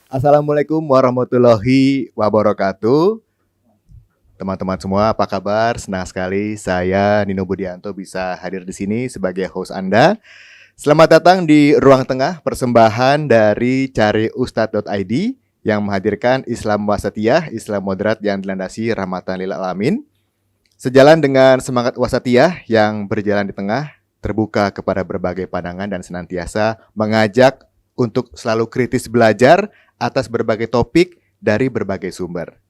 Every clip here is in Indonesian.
Assalamualaikum warahmatullahi wabarakatuh. Teman-teman semua, apa kabar? Senang sekali saya Nino Budianto bisa hadir di sini sebagai host Anda. Selamat datang di Ruang Tengah, persembahan dari cariustad.id yang menghadirkan Islam wasatiyah, Islam moderat yang dilandasi rahmatan lil alamin. Sejalan dengan semangat wasatiyah yang berjalan di tengah, terbuka kepada berbagai pandangan dan senantiasa mengajak untuk selalu kritis belajar atas berbagai topik dari berbagai sumber.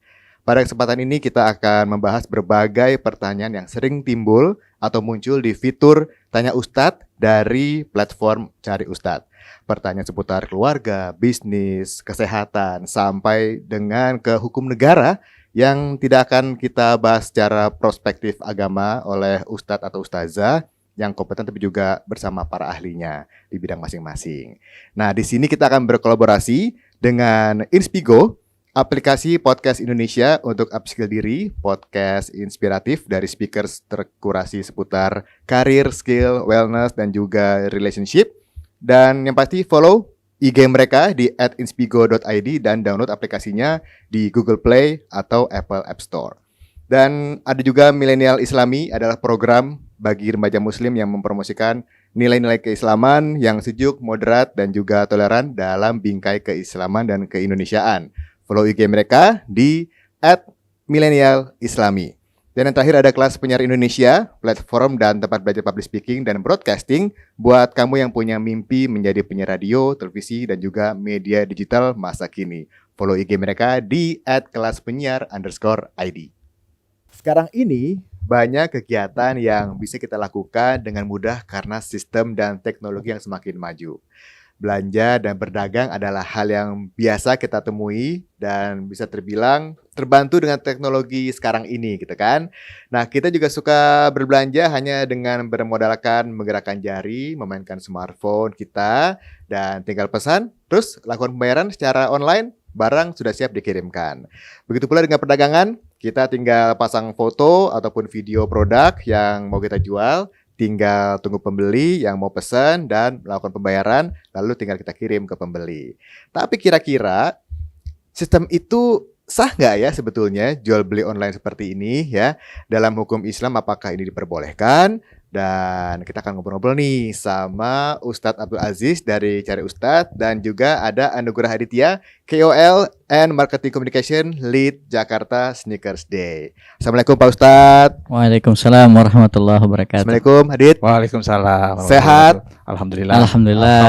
Pada kesempatan ini kita akan membahas berbagai pertanyaan yang sering timbul atau muncul di fitur Tanya Ustadz dari platform Cari Ustadz. Pertanyaan seputar keluarga, bisnis, kesehatan, sampai dengan ke hukum negara yang tidak akan kita bahas secara prospektif agama oleh Ustadz atau Ustazah yang kompeten, tapi juga bersama para ahlinya di bidang masing-masing. Nah, di sini kita akan berkolaborasi dengan Inspigo, aplikasi podcast Indonesia untuk upskill diri, podcast inspiratif dari speakers terkurasi seputar karir, skill, wellness, dan juga relationship. Dan yang pasti follow IG mereka di @inspigo.id dan download aplikasinya di Google Play atau Apple App Store. Dan ada juga Milenial Islami, adalah program bagi remaja muslim yang mempromosikan nilai-nilai keislaman yang sejuk, moderat, dan juga toleran dalam bingkai keislaman dan keindonesiaan. Follow IG mereka di @milenialislami. Dan yang terakhir ada kelas penyiar Indonesia, platform dan tempat belajar public speaking dan broadcasting buat kamu yang punya mimpi menjadi penyiar radio, televisi, dan juga media digital masa kini. Follow IG mereka di @kelaspenyiar_id. Sekarang ini banyak kegiatan yang bisa kita lakukan dengan mudah karena sistem dan teknologi yang semakin maju. Belanja dan berdagang adalah hal yang biasa kita temui dan bisa terbilang terbantu dengan teknologi sekarang ini gitu kan. Nah, kita juga suka berbelanja hanya dengan bermodalkan menggerakkan jari, memainkan smartphone kita, dan tinggal pesan, terus lakukan pembayaran secara online, barang sudah siap dikirimkan. Begitu pula dengan perdagangan, kita tinggal pasang foto ataupun video produk yang mau kita jual, tinggal tunggu pembeli yang mau pesan dan melakukan pembayaran, lalu tinggal kita kirim ke pembeli. Tapi kira-kira sistem itu sah nggak ya sebetulnya jual beli online seperti ini ya? Dalam hukum Islam apakah ini diperbolehkan? Dan kita akan ngobrol-ngobrol nih sama Ustadz Abdul Aziz dari Cari Ustadz, dan juga ada Anugrah Aditya, KOL and Marketing Communication Lead Jakarta Sneakers Day. Assalamualaikum Pak Ustadz. Waalaikumsalam warahmatullahi wabarakatuh. Assalamualaikum Adit. Waalaikumsalam. Sehat? Alhamdulillah. Alhamdulillah.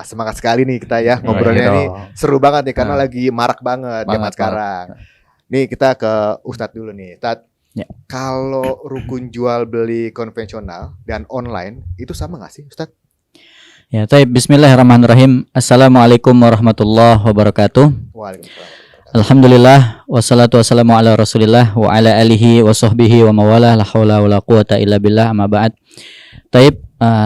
Semangat sekali nih kita ya ngobrolnya nih. Seru banget nih karena lagi marak banget zaman sekarang. Nih kita ke Ustadz dulu nih. Ustadz, ya. Kalau rukun jual beli konvensional dan online itu sama nggak sih, Ustadz? Ya, taib. Bismillahirrahmanirrahim. Assalamualaikum warahmatullahi wabarakatuh. Waalaikumsalam. Alhamdulillah, wassalatu wassalamu ala Rasulillah wa ala alihi wa sahbihi wa mawalah, la haula wala quwata illa billah, amma ba'd. Taib,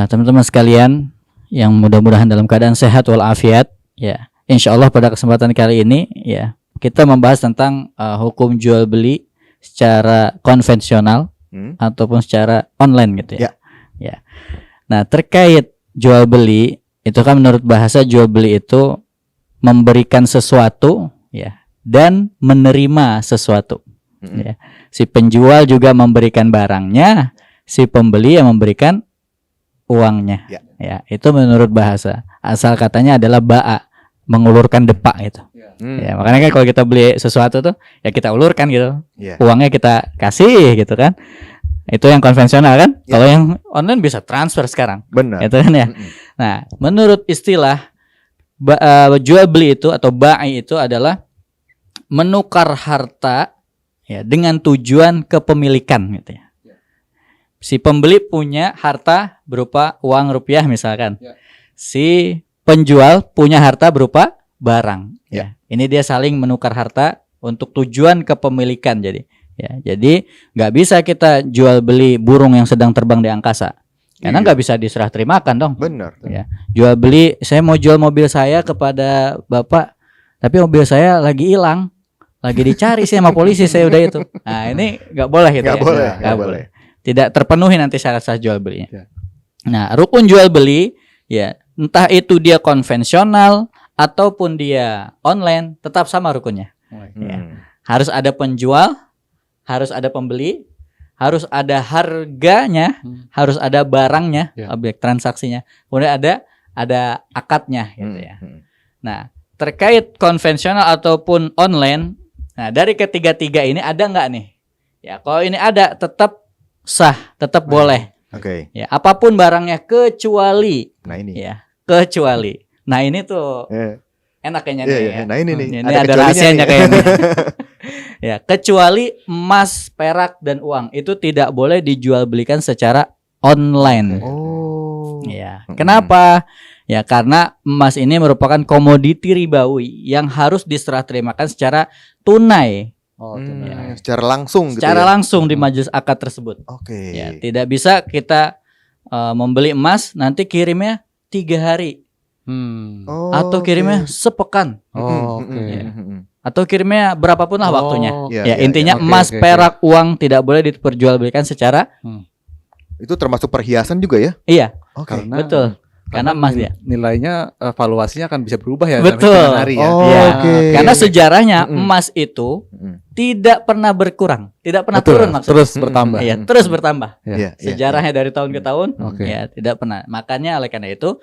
teman-teman sekalian yang mudah-mudahan dalam keadaan sehat walafiat, ya. Insyaallah pada kesempatan kali ini ya, kita membahas tentang hukum jual beli secara konvensional ataupun secara online gitu ya. Ya. Nah, terkait jual beli itu kan menurut bahasa jual beli itu memberikan sesuatu ya dan menerima sesuatu. Ya. Si penjual juga memberikan barangnya, si pembeli yang memberikan uangnya. Ya, itu menurut bahasa. Asal katanya adalah ba'a, mengulurkan depak gitu. Ya, makanya kan kalau kita beli sesuatu tuh ya kita ulurkan gitu. Uangnya kita kasih gitu kan. Itu yang konvensional kan. Kalau yang online bisa transfer sekarang. Benar. Gitu kan ya. Nah, menurut istilah jual beli itu atau ba'i itu adalah menukar harta ya dengan tujuan kepemilikan gitu ya. Si pembeli punya harta berupa uang rupiah misalkan. Si penjual punya harta berupa barang ya. Ini dia saling menukar harta untuk tujuan kepemilikan. Jadi nggak bisa kita jual beli burung yang sedang terbang di angkasa karena nggak bisa diserah terimakan dong. Benar ya. Jual beli, saya mau jual mobil saya kepada bapak, tapi mobil saya lagi hilang, lagi dicari sih sama polisi, saya udah itu. Nah ini nggak boleh gitu. Nggak boleh. Tidak terpenuhi nanti syarat-syarat jual belinya. Nah, rukun jual beli ya entah itu dia konvensional ataupun dia online tetap sama rukunnya. Ya. Hmm. Harus ada penjual, harus ada pembeli, harus ada harganya, harus ada barangnya, Ya. objek transaksinya. Kemudian ada akadnya gitu ya. Hmm. Nah, terkait konvensional ataupun online, nah dari ketiga-tiga ini ada nggak nih? Ya, kalau ini ada tetap sah, tetap boleh. Oke. Ya, apapun barangnya kecuali Nah ini. ya, kecuali. Nah, ini tuh Eh, enak kayaknya iya, nih iya. ya. Nah ini nih. Ini ada kecualinya rahasianya nih. kayaknya. Ya, kecuali emas, perak dan uang itu tidak boleh dijual belikan secara online. Oh. Ya. Kenapa? Ya, karena emas ini merupakan komoditi ribawi yang harus diserah terimakan secara tunai, Secara langsung gitu secara ya. langsung di majelis akad tersebut. Oke. Ya, tidak bisa kita membeli emas nanti kirimnya 3 hari Oh, atau oke. kirimnya sepekan Oh, Mm, oke. mm, mm, mm, mm. atau kirimnya berapapun lah waktunya. Oh, Iya, Ya, iya, intinya iya. emas, Oke, oke, perak, uang tidak boleh diperjualbelikan secara Itu termasuk perhiasan juga ya? iya, Oke. Karena betul. Karena emas dia. nilainya valuasinya akan bisa berubah ya dalam Betul. hitungan hari ya. Oh, Ya, oke. karena sejarahnya Mm-mm. emas itu Mm. tidak pernah berkurang, tidak pernah Betul, turun maksudnya. terus bertambah. Iya, terus bertambah. Ya. Iya, iya, Sejarahnya dari tahun ke tahun, Oke. ya tidak pernah. Makanya oleh karena itu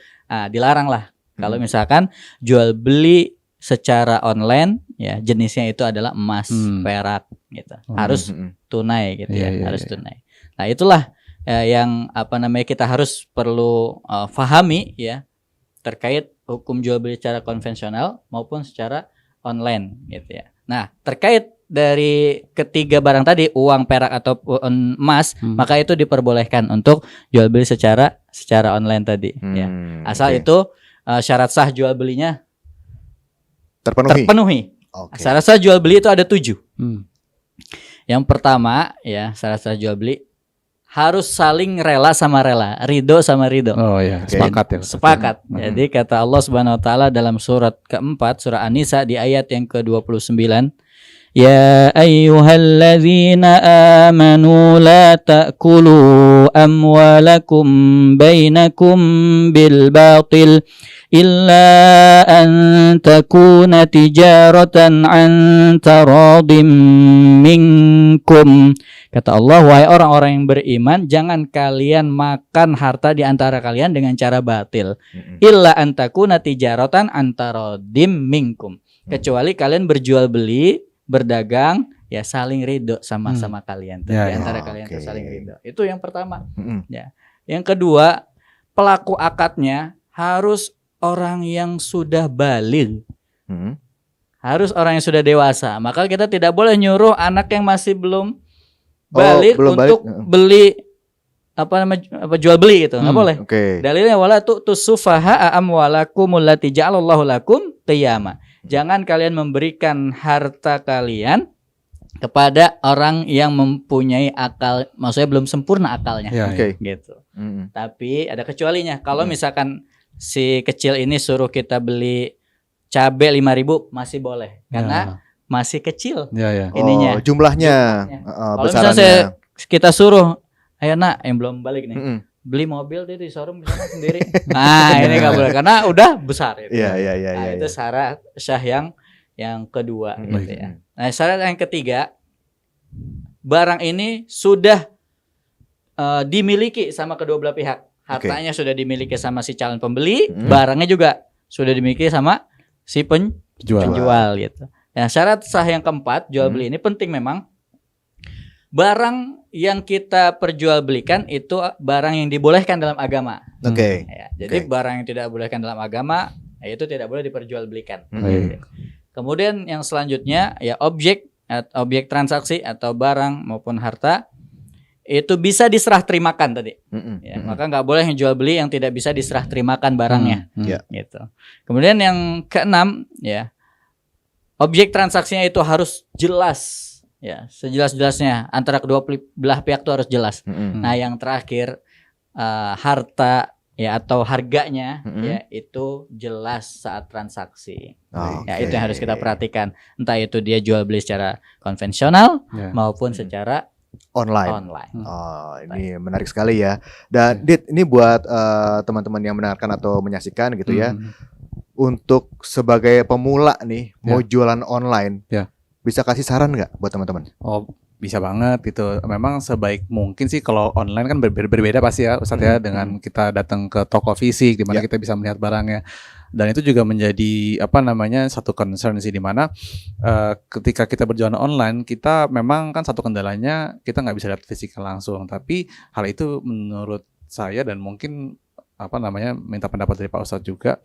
dilarang lah kalau misalkan jual beli secara online, ya jenisnya itu adalah emas, perak, gitu. Harus Mm, mm, tunai gitu Iya, ya, iya, harus iya. tunai. Nah itulah yang kita harus perlu pahami ya terkait hukum jual beli secara konvensional maupun secara online gitu ya. Nah terkait dari ketiga barang tadi, uang, perak ataupun emas, maka itu diperbolehkan untuk jual beli secara online tadi ya. Asal oke. itu syarat sah jual belinya terpenuhi. terpenuhi. Oke. Syarat sah jual beli itu ada 7. Hmm. Yang pertama ya, syarat sah jual beli harus saling rela sama rela, ridho sama ridho. Oh ya, Oke. sepakat ya. Sepakat. Jadi kata Allah Subhanahu wa taala dalam surat keempat, surah An-Nisa di ayat yang ke-29, Ya ayyuhalladzina amanu la ta'kulu amwalakum bainakum bil batil illa an takuna tijaratan an taradim minkum. Kata Allah, wahai orang-orang yang beriman, jangan kalian makan harta di antara kalian dengan cara batil. Illa an takuna tijaratan an taradim minkum. Kecuali kalian berjual beli, berdagang, ya saling ridho sama kalian. Ya, Di antara ya. kalian Oke. tuh saling ridho. Itu yang pertama. Mm-mm. Yang kedua, pelaku akadnya harus orang yang sudah baligh. Mm-mm. Harus orang yang sudah dewasa. Maka kita tidak boleh nyuruh anak yang masih belum baligh belum untuk balik. beli jual beli gitu. Nggak boleh. Oke. Dalilnya wala tu'tus sufaha'a amwalakumul lati ja'alallahu lakum qiyama. Jangan kalian memberikan harta kalian kepada orang yang mempunyai akal, maksudnya belum sempurna akalnya. Ya, Oke. Gitu. Mm-mm. Tapi ada kecualinya. Kalau misalkan si kecil ini suruh kita beli cabe 5.000 masih boleh karena masih kecil ya. ininya. Oh, jumlahnya. Kalau misalnya kita suruh, ayo nak yang belum balik nih, Mm-mm. beli mobil dia di showroom di sana sendiri. Nah, ini nggak boleh karena udah besar itu. Iya. Nah, itu syarat syah yang kedua Mm-mm. gitu ya. Nah, syarat yang ketiga, barang ini sudah dimiliki sama kedua belah pihak. Hartanya sudah dimiliki sama si calon pembeli, barangnya juga sudah dimiliki sama si penjual gitu. Nah, syarat sah yang keempat, jual beli ini penting memang. Barang yang kita perjualbelikan itu barang yang dibolehkan dalam agama. Oke. Ya, jadi barang yang tidak dibolehkan dalam agama, ya itu tidak boleh diperjualbelikan. Mm-mm. Kemudian yang selanjutnya ya objek transaksi atau barang maupun harta itu bisa diserah terimakan tadi. Mm-mm. Ya, maka nggak boleh yang jual beli yang tidak bisa diserah terimakan barangnya. Ya. Gitu. Kemudian yang keenam ya, objek transaksinya itu harus jelas. Ya, sejelas-jelasnya antara kedua belah pihak itu harus jelas. Mm-mm. Nah, yang terakhir harta ya atau harganya Mm-mm. ya itu jelas saat transaksi. Oke. Ya, itu yang harus kita perhatikan. Entah itu dia jual beli secara konvensional Ya. maupun secara Online. online. Oh, ini menarik sekali ya. Dan Dit, ini buat teman-teman yang mendengarkan atau menyaksikan gitu ya. untuk sebagai pemula nih mau Ya. jualan online, Ya. bisa kasih saran nggak buat teman-teman? Oh, bisa banget gitu. Memang sebaik mungkin sih kalau online kan berbeda pasti ya Ustadz ya, dengan kita datang ke toko fisik di mana Ya. kita bisa melihat barangnya. Dan itu juga menjadi satu concern sih, di mana ketika kita berjualan online, kita memang kan satu kendalanya kita nggak bisa lihat fisikal langsung. Tapi hal itu menurut saya, dan mungkin minta pendapat dari Pak Ustadz juga,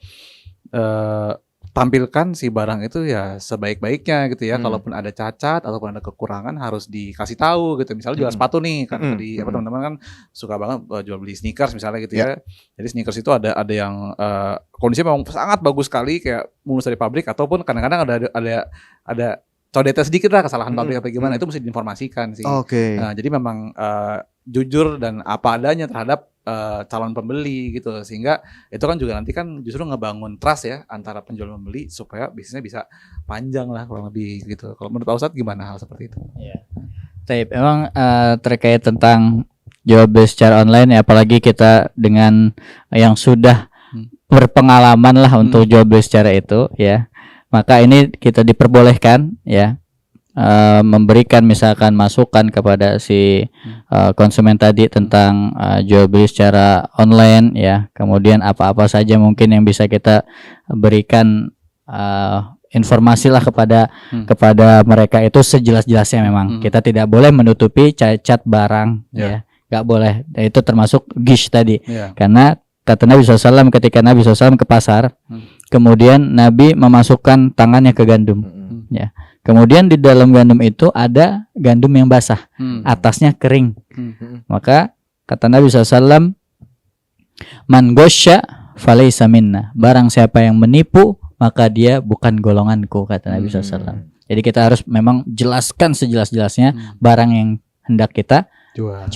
tampilkan si barang itu ya sebaik-baiknya gitu ya. Kalaupun ada cacat ataupun ada kekurangan harus dikasih tahu gitu. Misalnya jual sepatu nih, kan tadi teman-teman kan suka banget jual beli sneakers misalnya gitu ya. Jadi sneakers itu ada yang kondisinya memang sangat bagus sekali, kayak mulus dari pabrik, ataupun kadang-kadang ada codetan sedikit lah, kesalahan pabrik atau gimana, itu mesti diinformasikan sih. Oke. Nah, jadi memang jujur dan apa adanya terhadap calon pembeli gitu, sehingga itu kan juga nanti kan justru ngebangun trust ya antara penjual dan pembeli, supaya bisnisnya bisa panjang lah kurang lebih gitu. Kalau menurut Pak Ustadz gimana hal seperti itu? Taib, emang terkait tentang jual beli secara online ya, apalagi kita dengan yang sudah berpengalaman lah untuk jual beli secara itu ya, maka ini kita diperbolehkan ya memberikan misalkan masukan kepada si konsumen tadi tentang jual beli secara online ya, kemudian apa-apa saja mungkin yang bisa kita berikan informasi lah kepada mereka itu sejelas-jelasnya. Memang kita tidak boleh menutupi cacat barang ya, nggak boleh. Itu termasuk gish tadi, karena kata Nabi SAW, ketika Nabi SAW ke pasar, kemudian Nabi memasukkan tangannya ke gandum ya, kemudian di dalam gandum itu ada gandum yang basah, atasnya kering. Maka kata Nabi SAW, man gosya falaysa minna, barang siapa yang menipu maka dia bukan golonganku, kata Nabi SAW. Jadi kita harus memang jelaskan sejelas-jelasnya barang yang hendak kita jual.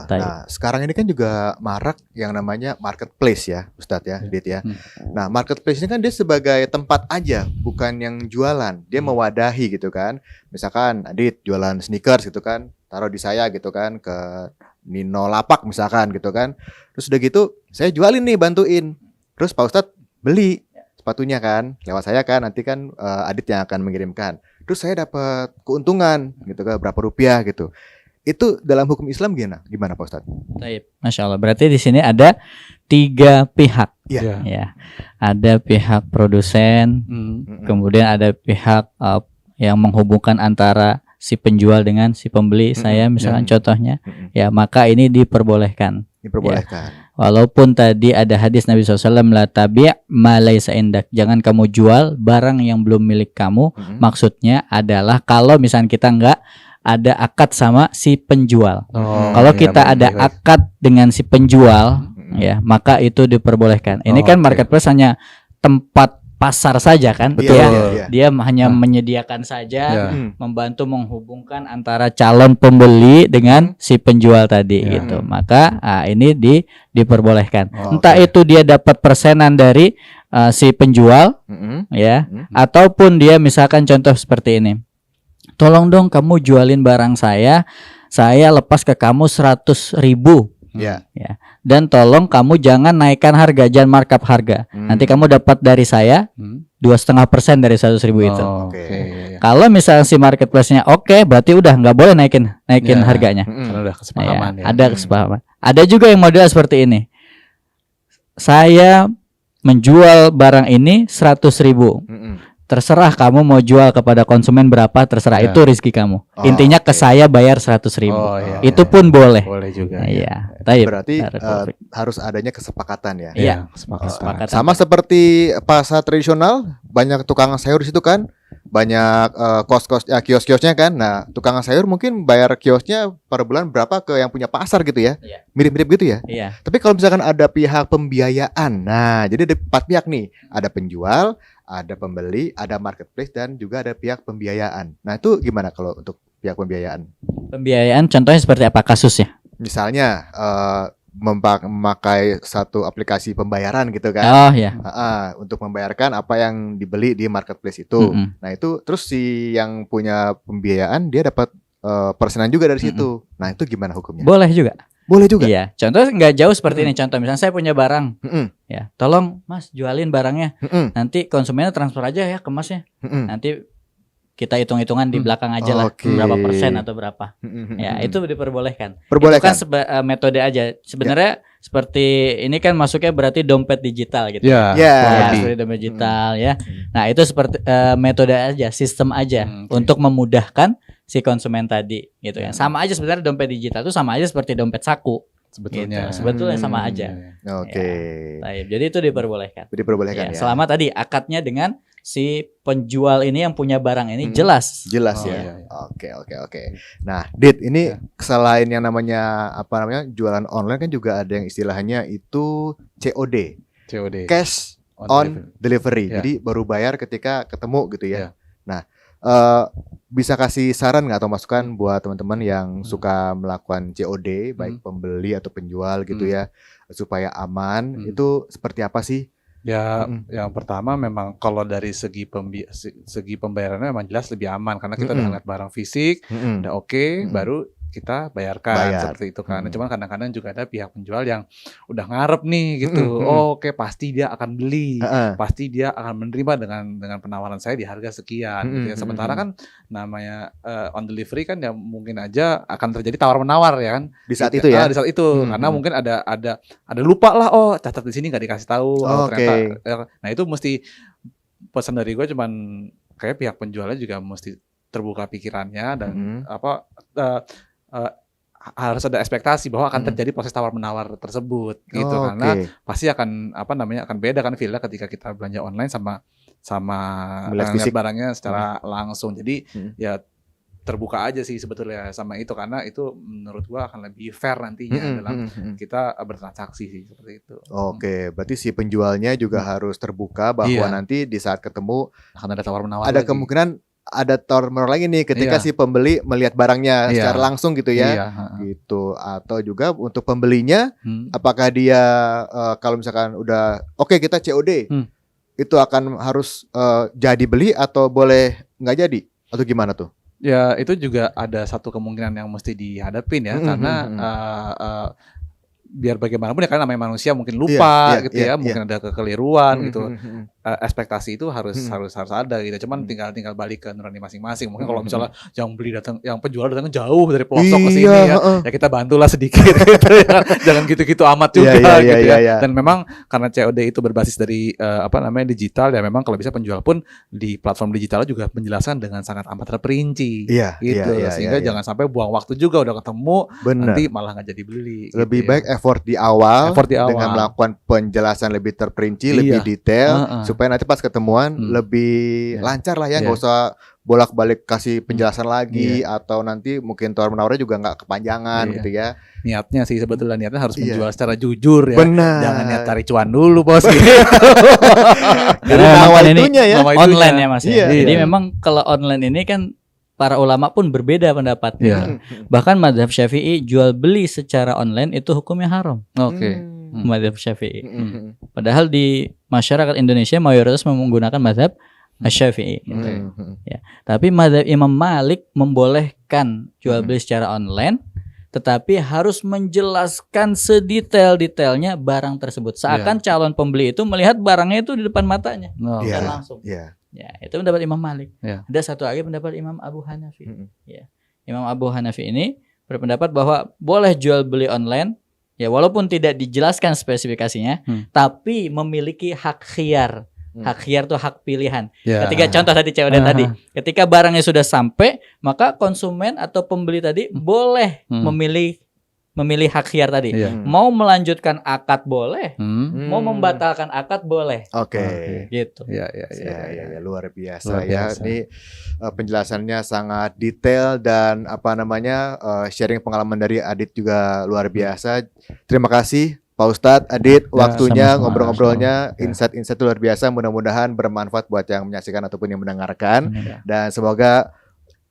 Nah, sekarang ini kan juga marak yang namanya marketplace ya, Ustadz ya, Dit ya. Nah, marketplace ini kan dia sebagai tempat aja, bukan yang jualan. Dia mewadahi gitu kan. Misalkan Dit jualan sneakers gitu kan, taruh di saya gitu kan, ke Nino Lapak misalkan gitu kan. Terus udah gitu, saya jualin nih, bantuin. Terus Pak Ustadz beli sepatunya kan, lewat saya kan, nanti kan Adit yang akan mengirimkan. Terus saya dapat keuntungan gitu kan, berapa rupiah gitu. Itu dalam hukum Islam gimana Pak Ustadz? Masya Allah. Berarti di sini ada 3 pihak. Iya. Ya. Ada pihak produsen, kemudian ada pihak yang menghubungkan antara si penjual dengan si pembeli. Saya misalkan contohnya, ya maka ini diperbolehkan. Ya. Walaupun tadi ada hadis Nabi SAW, la tabi' ma laysa indak, jangan kamu jual barang yang belum milik kamu. Maksudnya adalah kalau misalnya kita nggak ada akad sama si penjual. Kalau kita ada akad dengan si penjual, ya maka itu diperbolehkan. Ini kan marketplace hanya tempat pasar saja kan, dia hanya menyediakan saja, membantu menghubungkan antara calon pembeli dengan si penjual tadi gitu. Maka ini diperbolehkan. Entah itu dia dapat persenan dari si penjual, ya, ataupun dia misalkan contoh seperti ini. Tolong dong kamu jualin barang saya lepas ke kamu 100.000. Ya. Dan tolong kamu jangan naikkan harga, jangan markup harga. Nanti kamu dapat dari saya 2,5% dari 100.000 itu. Kalau misalnya si marketplace-nya oke, berarti udah nggak boleh naikin harganya. Karena udah kesepahaman ya. Ada kesepahaman. Ada juga yang model seperti ini. Saya menjual barang ini 100.000. Terserah kamu mau jual kepada konsumen berapa, terserah, itu rezeki kamu. Intinya ke saya bayar 100.000. Itu pun boleh. Boleh juga. Iya. Berarti harus adanya kesepakatan ya. Iya. Kesepakatan. Sama seperti pasar tradisional, banyak tukang sayur di situ kan, banyak kios-kiosnya kan. Nah, tukang sayur mungkin bayar kiosnya per bulan berapa ke yang punya pasar gitu ya. Mirip-mirip gitu ya. Iya. Tapi kalau misalkan ada pihak pembiayaan, nah jadi ada 4 pihak nih, ada penjual, ada pembeli, ada marketplace, dan juga ada pihak pembiayaan. Nah itu gimana kalau untuk pihak pembiayaan? Pembiayaan contohnya seperti apa kasusnya? Misalnya memakai satu aplikasi pembayaran gitu kan. Oh ya. Untuk membayarkan apa yang dibeli di marketplace itu. Nah itu terus si yang punya pembiayaan dia dapat persenan juga dari situ. Nah itu gimana hukumnya? Boleh juga. Boleh juga. Iya, contoh nggak jauh seperti ini. Contoh misalnya saya punya barang, Mm-mm. ya, tolong Mas jualin barangnya. Mm-mm. Nanti konsumennya transfer aja ya ke Masnya. Mm-mm. Nanti kita hitung-hitungan di belakang aja lah, Oke. berapa persen atau berapa. Mm-mm. Ya, itu diperbolehkan. Perbolehkan. Itu kan metode aja. Sebenarnya seperti ini kan masuknya berarti dompet digital gitu. Ya, Ya. kurang Ya, lebih. seperti dompet digital ya. Nah, itu seperti metode aja, sistem aja Oke. untuk memudahkan si konsumen tadi gitu ya. Sama aja sebenarnya dompet digital itu sama aja seperti dompet saku. Sebetulnya. Gitu. Sebetulnya sama aja. Oke. Baik, jadi itu diperbolehkan. Diperbolehkan Ya, ya. selama tadi akadnya dengan si penjual ini yang punya barang ini Hmm. jelas. Jelas Oh, ya. iya, iya. Oke. Nah, Dit, ini Ya. selain yang namanya apa namanya jualan online kan juga ada yang istilahnya itu COD, COD. cash On on delivery. delivery. Ya. Jadi baru bayar ketika ketemu gitu ya. Ya. Nah, bisa kasih saran nggak atau masukan buat teman-teman yang suka melakukan COD, baik pembeli atau penjual gitu ya, supaya aman. Itu seperti apa sih? Ya, Mm-mm. yang pertama memang kalau dari segi segi pembayarannya memang jelas lebih aman karena kita udah Mm-mm. ngeliat barang fisik, Mm-mm. udah oke, Mm-mm. baru kita bayarkan Bayar. seperti itu kan. Mm. Cuman kadang-kadang juga ada pihak penjual yang udah ngarep nih gitu. Mm-mm. Oh, oke, pasti dia akan beli. Heeh. Pasti dia akan menerima dengan penawaran saya di harga sekian gitu ya. Mm-mm. Sementara kan namanya on delivery kan ya mungkin aja akan terjadi tawar menawar ya kan. Di saat Gitu. itu ya. Di saat itu Hmm, karena hmm. mungkin ada lupa lah, oh catat di sini nggak dikasih tahu. Oh, Oke. ternyata nah itu mesti pesan dari gue cuman kayak pihak penjualnya juga mesti terbuka pikirannya dan Mhm. apa harus ada ekspektasi bahwa akan Mhm. terjadi proses tawar menawar tersebut gitu Oh, karena oke. pasti akan akan beda kan feel ketika kita belanja online sama Melihat ngeliat fisik. barangnya secara langsung. Jadi Hmm. ya terbuka aja sih sebetulnya sama itu karena itu menurut gua akan lebih fair nantinya Mm-mm, dalam mm-mm. kita bertransaksi sih seperti itu. Oke, berarti si penjualnya juga harus terbuka bahwa Iya. nanti di saat ketemu Akan ada tawar menawar ada lagi. kemungkinan ada tawar menawar lagi nih ketika Iya. si pembeli melihat barangnya Iya. secara langsung gitu ya. Iya, heeh. Gitu. Atau juga untuk pembelinya Hmm. apakah dia kalau misalkan udah oke kita COD itu akan harus jadi beli atau boleh nggak jadi atau gimana tuh? Ya itu juga ada satu kemungkinan yang mesti dihadapin ya karena biar bagaimanapun ya kan namanya manusia mungkin lupa Iya, gitu iya, ya, iya. mungkin ada kekeliruan gitu. Mm-mm. Ekspektasi itu harus ada gitu. Cuman tinggal balik ke nurani masing-masing. Mungkin kalau misalnya yang penjual datang jauh dari pelosok ke sini Iya, ya, heeh. ya kita bantulah sedikit gitu ya. Jangan gitu-gitu amat juga Iya, iya, gitu iya, ya. iya. Dan memang karena COD itu berbasis dari digital ya memang kalau bisa penjual pun di platform digital juga menjelaskan dengan sangat amat terperinci. Iya, Gitu. iya, iya, Sehingga iya. jangan sampai buang waktu juga udah ketemu Benar. nanti malah nggak jadi beli. Lebih gitu ya. baik effort di awal Effort di awal. dengan melakukan penjelasan lebih terperinci, Iya. lebih detail Heeh. supaya nanti pas ketemuan lebih Iya. lancar lah ya, Iya. nggak usah bolak-balik kasih penjelasan lagi atau nanti mungkin tawar menawarnya juga nggak kepanjangan Iya. gitu ya. Niatnya sih sebetulnya niatnya harus Iya. menjual secara jujur ya. Benar. Jangan niat cari cuan dulu bos gitu. Karena Jadi memang nama kan ini itunya ya. nama itunya. online ya Mas ya. Iya. Jadi Iya. memang kalau online ini kan para ulama pun berbeda pendapatnya. Iya. Bahkan mazhab Syafi'i jual beli secara online itu hukumnya haram. Oke. Mazhab Syafi'i. Hmm. Padahal di masyarakat Indonesia mayoritas menggunakan mazhab Syafi'i. gitu. Ya. Tapi mazhab Imam Malik membolehkan jual beli secara online, tetapi harus menjelaskan sedetail-detailnya barang tersebut. Seakan calon pembeli itu melihat barangnya itu di depan matanya. Oke. Iya. Dan langsung. Iya. Ya, itu pendapat Imam Malik. Ya. Ada satu lagi pendapat Imam Abu Hanafi. Mm-mm. Ya. Imam Abu Hanafi ini berpendapat bahwa boleh jual beli online, ya walaupun tidak dijelaskan spesifikasinya, tapi memiliki hak khiyar. Hak khiyar itu hak pilihan. Ya. Ketika contoh tadi COD tadi, ketika barangnya sudah sampai, maka konsumen atau pembeli tadi boleh memilih hak khiyar tadi. Iya. Mau melanjutkan akad boleh, Hmm. mau membatalkan akad boleh. Oke. Gitu. Ya, Ya, luar biasa Luar ya. biasa. Ini penjelasannya sangat detail dan sharing pengalaman dari Adit juga luar biasa. Terima kasih Pak Ustadz, Adit, waktunya sama-sama. ngobrol-ngobrolnya, Ya. insight-insight luar biasa. Mudah-mudahan bermanfaat buat yang menyaksikan ataupun yang mendengarkan. Ya. Dan semoga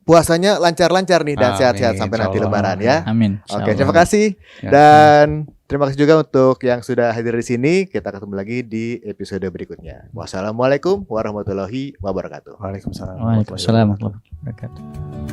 puasanya lancar-lancar nih dan Amin, sehat-sehat sampai nanti insyaallah. Lebaran ya. Amin. Oke, Insyaallah. terima kasih. Ya. Dan terima kasih juga untuk yang sudah hadir di sini. Kita ketemu lagi di episode berikutnya. Wassalamualaikum warahmatullahi wabarakatuh. Waalaikumsalam. Waalaikumsalam warahmatullahi wabarakatuh.